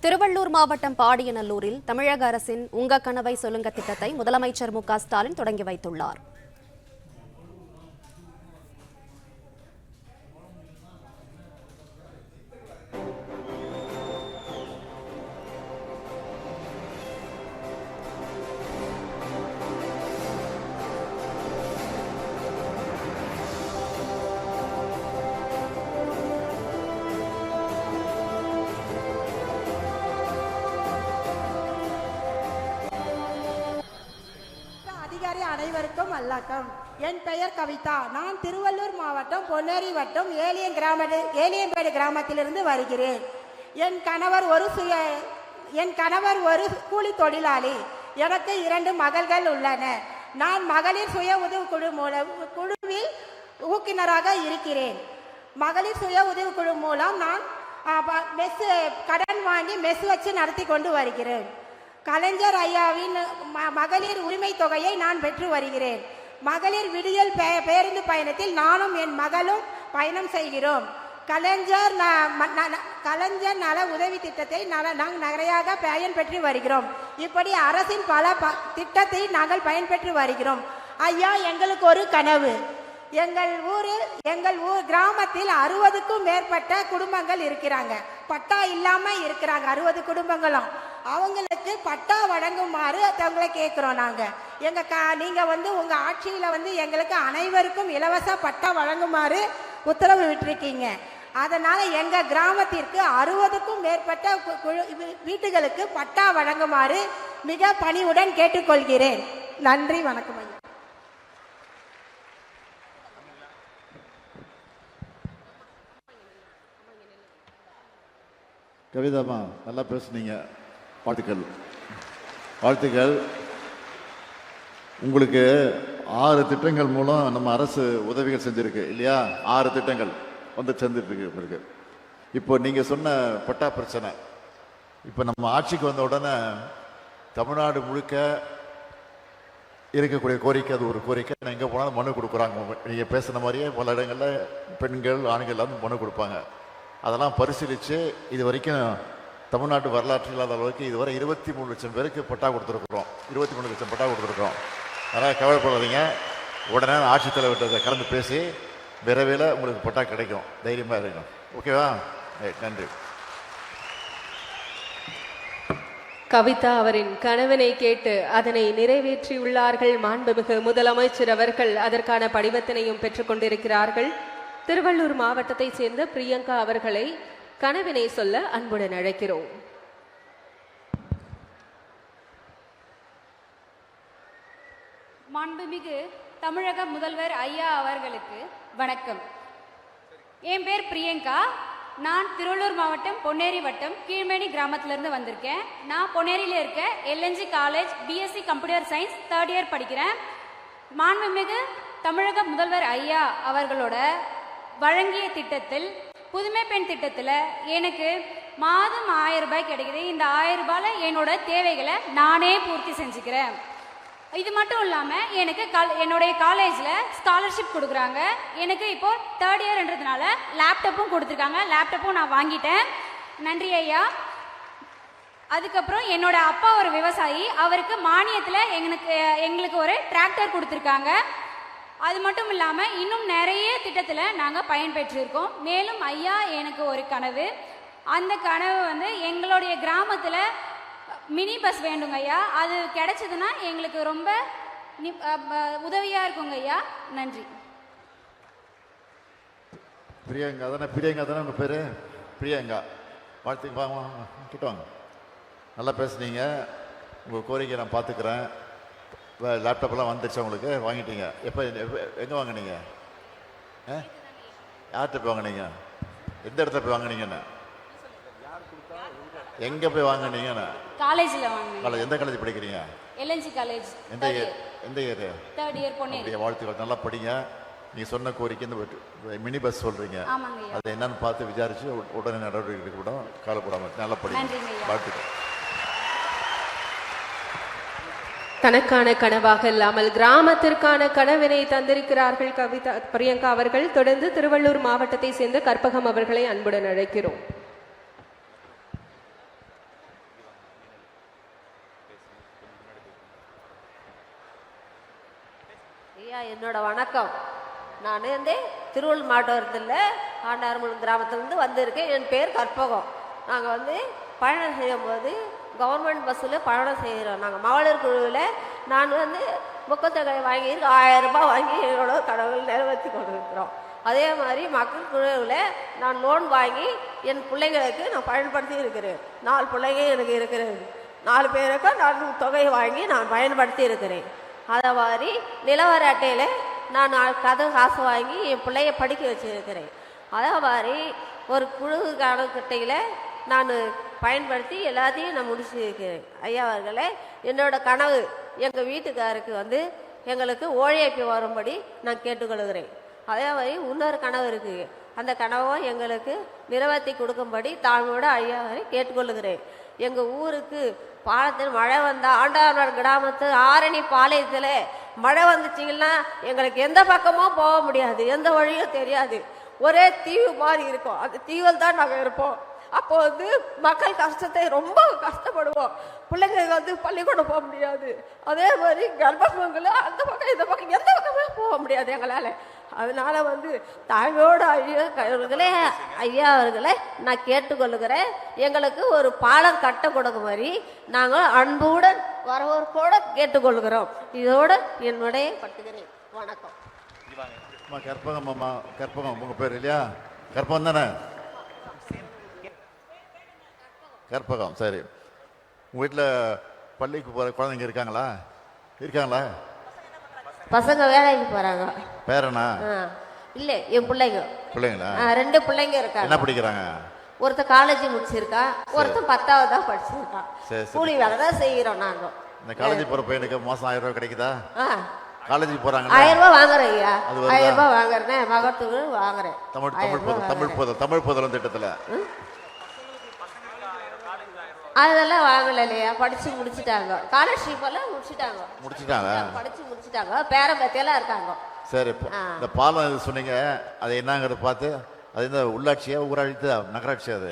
திருவள்ளூர் மாவட்டம் பாடியநல்லூரில் தமிழக அரசின் உங்க கனவை சொல்லுங்க திட்டத்தை முதலமைச்சர் மு.க. ஸ்டாலின் தொடங்கி வைத்துள்ளார். அனைவருக்கும் வணக்கம். என் பெயர் கவிதா. நான் திருவள்ளூர் மாவட்டம் பொன்னேரி வட்டம் ஏலியன்பேடு கிராமத்திலிருந்து வருகிறேன். என் கணவர் ஒரு கூலி தொழிலாளி. எனக்கு 2 மகள்கள் உள்ளன. நான் மகளிர் சுய உதவி குழுவில் ஊக்குநராக இருக்கிறேன். மகளிர் சுய உதவி குழு மூலம் நான் கடன் வாங்கி மெஸ் வச்சு நடத்தி கொண்டு வருகிறேன். கலைஞர் ஐயாவின் மகளிர் உரிமை தொகையை நான் பெற்று வருகிறேன். மகளிர் விடியல் பேருந்து பயணத்தில் நானும் என் மகளும் பயணம் செய்கிறோம். கலைஞர் நல உதவி திட்டத்தை நாங்கள் நிறையாக பயன்பெற்று வருகிறோம். இப்படி அரசின் பல திட்டத்தை நாங்கள் பயன்பெற்று வருகிறோம். ஐயா, எங்களுக்கு ஒரு கனவு. எங்கள் ஊர் கிராமத்தில் 60க்கும் மேற்பட்ட குடும்பங்கள் இருக்கிறாங்க. பட்டா இல்லாம இருக்கிறாங்க 60 குடும்பங்களும். அவங்களுக்கு பட்டா வழங்குமாறு அவங்களை கேட்கிறோம். நீங்க உங்க ஆட்சியில எங்களுக்கு அனைவருக்கும் இலவச பட்டா வழங்குமாறு உத்தரவு விட்டிருக்கீங்க. அதனால எங்க கிராமத்திற்கு 60க்கும் மேற்பட்ட வீட்டுகளுக்கு பட்டா வழங்குமாறு மிக பணிவுடன் கேட்டுக்கொள்கிறேன். நன்றி, வணக்கம் ஐயா. கவிதாமா, நல்லா பேசுனீங்க. வாழ்த்துக்கள். உங்களுக்கு 6 திட்டங்கள் மூலம் நம்ம அரசு உதவிகள் செஞ்சிருக்கு இல்லையா? 6 திட்டங்கள் சேர்ந்துட்டு இருக்கு. இப்போ நீங்க சொன்ன பட்டா பிரச்சனை, இப்போ நம்ம ஆட்சிக்கு வந்த உடனே தமிழ்நாடு முழுக்க இருக்கக்கூடிய கோரிக்கை, அது ஒரு கோரிக்கை. எங்கே போனாலும் மனு கொடுக்குறாங்க. நீங்கள் பேசுன மாதிரியே பல இடங்களில் பெண்கள் ஆண்கள் எல்லாம் மனு கொடுப்பாங்க. அதெல்லாம் பரிசீலித்து இது வரைக்கும் தமிழ்நாட்டு வரலாற்று இல்லாத அளவுக்கு இதுவரை 23 லட்சம் பேருக்கு பட்டா கொடுத்துருக்குறோம். 23 லட்சம் பட்டா கொடுத்துருக்குறோம். அதனால் கவலைப்படாதீங்க. உடனே ஆட்சித்தலைவர்கிட்ட கலந்து பேசி விரைவில் உங்களுக்கு பட்டா கிடைக்கும். தைரியமாக இருக்கணும். ஓகேவா? நன்றி. கவிதா அவரின் கனவினை கேட்டு அதனை நிறைவேற்றியுள்ளார்கள் மாண்புமிகு முதலமைச்சர் அவர்கள். அதற்கான படிவத்தினையும் பெற்றுக் கொண்டிருக்கிறார்கள். திருவள்ளூர் மாவட்டத்தை சேர்ந்த பிரியங்கா அவர்களை கனவினை சொல்ல அன்புடன் அழைக்கிறோம். மாண்புமிகு தமிழக முதல்வர் ஐயா அவர்களுக்கு வணக்கம். என் பேர் பிரியங்கா. நான் திருவள்ளூர் மாவட்டம் பொன்னேரி வட்டம் கீழ்மேனி கிராமத்திலிருந்து வந்திருக்கேன். நான் பொன்னேரியில் இருக்க LNG college BSc computer science 3rd year படிக்கிறேன். மாண்புமிகு தமிழக முதல்வர் ஐயா அவர்களோட வழங்கிய திட்டத்தில் புதுமை பெண் திட்டத்தில் எனக்கு மாதம் 1000 ரூபாய் கிடைக்குது. இந்த 1000 ரூபாயில் என்னோட தேவைகளை நானே பூர்த்தி செஞ்சுக்கிறேன். இது மட்டும் இல்லாமல் எனக்கு என்னுடைய காலேஜில் ஸ்காலர்ஷிப் கொடுக்குறாங்க. எனக்கு இப்போ 3rd இயர்ன்றதுனால லேப்டாப்பும் கொடுத்துருக்காங்க. லேப்டாப்பும் நான் வாங்கிட்டேன். நன்றி ஐயா. அதுக்கப்புறம் என்னோட அப்பா ஒரு விவசாயி. அவருக்கு மானியத்தில் எங்களுக்கு ஒரு டிராக்டர் கொடுத்துருக்காங்க. அது மட்டும் இல்லாமல் இன்னும் நிறைய திட்டத்தில் நாங்கள் பயன்பெற்றிருக்கோம். மேலும் ஐயா, எனக்கு ஒரு கனவு. அந்த கனவு எங்களுடைய கிராமத்தில் மினி பஸ் வேண்டுங்க ஐயா. அது கிடைச்சதுன்னா எங்களுக்கு ரொம்ப உதவியாக இருக்குங்க ஐயா. நன்றி. பிரியங்கா தானே உங்கள் பேர்? பிரியங்கா, வாழ்த்துக்கு வாங்க கிட்டுவாங்க. நல்லா பேசுனீங்க. உங்கள் கோரிக்கை நான் பார்த்துக்கிறேன். லேப்டாப்லாம் வந்துடுச்சு, உங்களுக்கு வாங்கிட்டீங்க. எப்போ எங்கே வாங்கினீங்க? யார்கிட்ட போய் வாங்கினீங்க? எந்த இடத்துல போய் வாங்கினீங்கன்னு? எங்கே போய் வாங்கினீங்கன்னு? காலேஜில் வாங்கினீங்க. எந்த காலேஜ் படிக்கிறீங்க? LNG college. எந்த இயர்? 3rd year Ponneri. வாழ்த்துக்கள், நல்லா படிங்க. நீங்கள் சொன்ன கோரிக்கை இந்த மினி பஸ் சொல்கிறீங்க, அது என்னன்னு பார்த்து விசாரித்து உடனே நடவடிக்கை கூட காலப்படாமல் நல்லா படிங்க. வாழ்த்துக்கள். தனக்கான கனவாக இல்லாமல் கிராமத்திற்கான கனவினை தந்திருக்கிறார்கள் பிரியங்கா அவர்கள். தொடர்ந்து திருவள்ளூர் மாவட்டத்தை சேர்ந்த கற்பகம் அவர்களை அன்புடன் அழைக்கிறோம். ஐயா என்னோட வணக்கம். நான் வந்து திருவள்ளூர் மாவட்டத்தில் ஆண்டாரமலை கிராமத்துலேருந்து வந்திருக்கேன். என் பேர் கற்பகம். நாங்கள் வந்து பயணம் செய்யும்போது கவர்மெண்ட் பஸ்ஸில் பயணம் செய்கிறோம். நாங்கள் மகளிர் குழுவில் நான் வந்து முக்கத்தொகை வாங்கி 1000 ரூபாய் வாங்கி என்னோட கடவுள் நிறைவேற்றி கொண்டிருக்கிறோம். அதே மாதிரி மக்கள் குழுவில் நான் லோன் வாங்கி என் பிள்ளைங்களுக்கு நான் பயன்படுத்தி இருக்கிறேன். 4 பிள்ளைங்க எனக்கு இருக்கிறது. 4 பேருக்கும் நான் தொகை வாங்கி நான் பயன்படுத்தி இருக்கிறேன். அதே மாதிரி நிலவர அட்டையில் நான் காசு வாங்கி என் பிள்ளைய படிக்க வச்சுருக்கிறேன். அதே மாதிரி ஒரு குழு காலகட்டையில் நான் பயன்படுத்தி எல்லாத்தையும் நான் முடிச்சிருக்கிறேன். ஐயா அவர்களே, என்னோட கனவு எங்கள் வீட்டுக்காருக்கு வந்து எங்களுக்கு ஓழைப்பு வரும்படி நான் கேட்டுக்கொள்கிறேன். அதே மாதிரி இன்னொரு கனவு இருக்குது. அந்த கனவை எங்களுக்கு நிறைவேற்றி கொடுக்கும்படி தாழ்மையோட ஐயாவை கேட்டுக்கொள்ளுகிறேன். எங்கள் ஊருக்கு பாலத்தில் மழை வந்தால் ஆண்டாளர் கிராமத்து ஆரணி பாளையத்தில் மழை வந்துச்சிங்கன்னா எங்களுக்கு எந்த பக்கமும் போக முடியாது, எந்த வழியும் தெரியாது. ஒரே தீவு மாதிரி இருக்கும். அந்த தீவில் தான் நாங்கள் இருப்போம். அப்போ வந்து மக்கள் கஷ்டத்தை ரொம்ப கஷ்டப்படுவோம். பிள்ளைங்களுக்கு வந்து பள்ளிக்கூடம் போக முடியாது. அதே மாதிரி கர்ப்பங்களை அந்த பக்கம் இந்த பக்கம் எந்த பக்கமே போக முடியாது எங்களால். அதனால வந்து தாழ்மையோடு ஐயா அவர்களை நான் கேட்டுக்கொள்ளுகிறேன். எங்களுக்கு ஒரு பாலம் கட்ட கொடுக்கும் மாதிரி நாங்கள் அன்புடன் வரவோர்கூட கேட்டுக்கொள்கிறோம். இதோடு என்னுடைய பட்டுகிறேன். வணக்கம். கற்பகம் அம்மா, கற்பகம் உங்கள் பேர் இல்லையா? கற்பகம் தானே? கற்பகம். சரி, உங்கள் வீட்டில் பள்ளிக்கு போகிற குழந்தைங்க இருக்காங்களா? பசங்க வேலைக்கு போகிறாங்க. பேரனா? இல்லை, என் பிள்ளைங்க. பிள்ளைங்களா? 2 பிள்ளைங்க இருக்காங்க. என்ன படிக்கிறாங்க? ஒருத்தர் காலேஜ் முடிச்சிருக்கான், ஒருத்தர் 10வது தான் படிச்சிருக்கான். கூலி வேலை தான் செய்கிறோம் நாங்கள். இந்த காலேஜ் போகிற பையனுக்கு மாதம் 1000 ரூபாய் கிடைக்குதா? காலேஜுக்கு போகிறாங்க. 1000 ரூபாய் வாங்குறேன் ஐயா. 1000 ரூபாய் வாங்குறேன். மகத்துக்கு வாங்குறேன். தமிழ் புதலும் திட்டத்தில் அதெல்லாம் வாங்கல இல்லையா? படிச்சு முடிச்சுட்டாங்க. ஸ்காலர்ஷிப் எல்லாம் முடிச்சுட்டாங்க. படிச்சு முடிச்சுட்டாங்க. பேரம்பத்தியெல்லாம் இருக்காங்க. சரி, இந்த பாலம் இது சொன்னீங்க, அது என்னங்கிறத பார்த்து, அது இந்த உள்ளாட்சியா ஊராட்சி நகராட்சியா? அது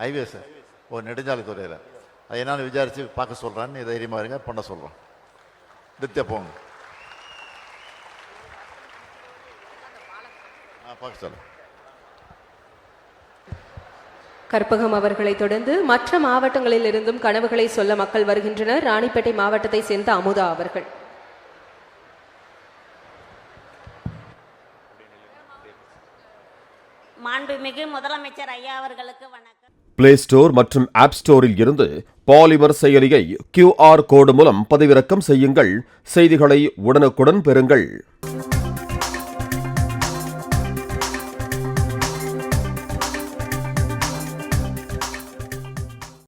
ஹைவேஸ் நெடுஞ்சாலைத்துறையில். அது என்னன்னு விசாரிச்சு பார்க்க சொல்றான்னு தைரியமா இருங்க, பண்ண சொல்றோம். நித்தியா போங்க, பார்க்க சொல்ல. கற்பகம் அவர்களை தொடர்ந்து மற்ற மாவட்டங்களில் இருந்தும் கனவுகளை சொல்ல மக்கள் வருகின்றனர். ராணிப்பேட்டை மாவட்டத்தை சேர்ந்த அமுதா அவர்கள். மாண்புமிகு முதலமைச்சர் ஐயா அவர்களுக்கு வணக்கம். பிளே ஸ்டோர் மற்றும் ஆப் ஸ்டோரில் இருந்து பாலிமர் செயலியை QR கோடு மூலம் பதிவிறக்கம் செய்யுங்கள். செய்திகளை உடனுக்குடன் பெறுங்கள்.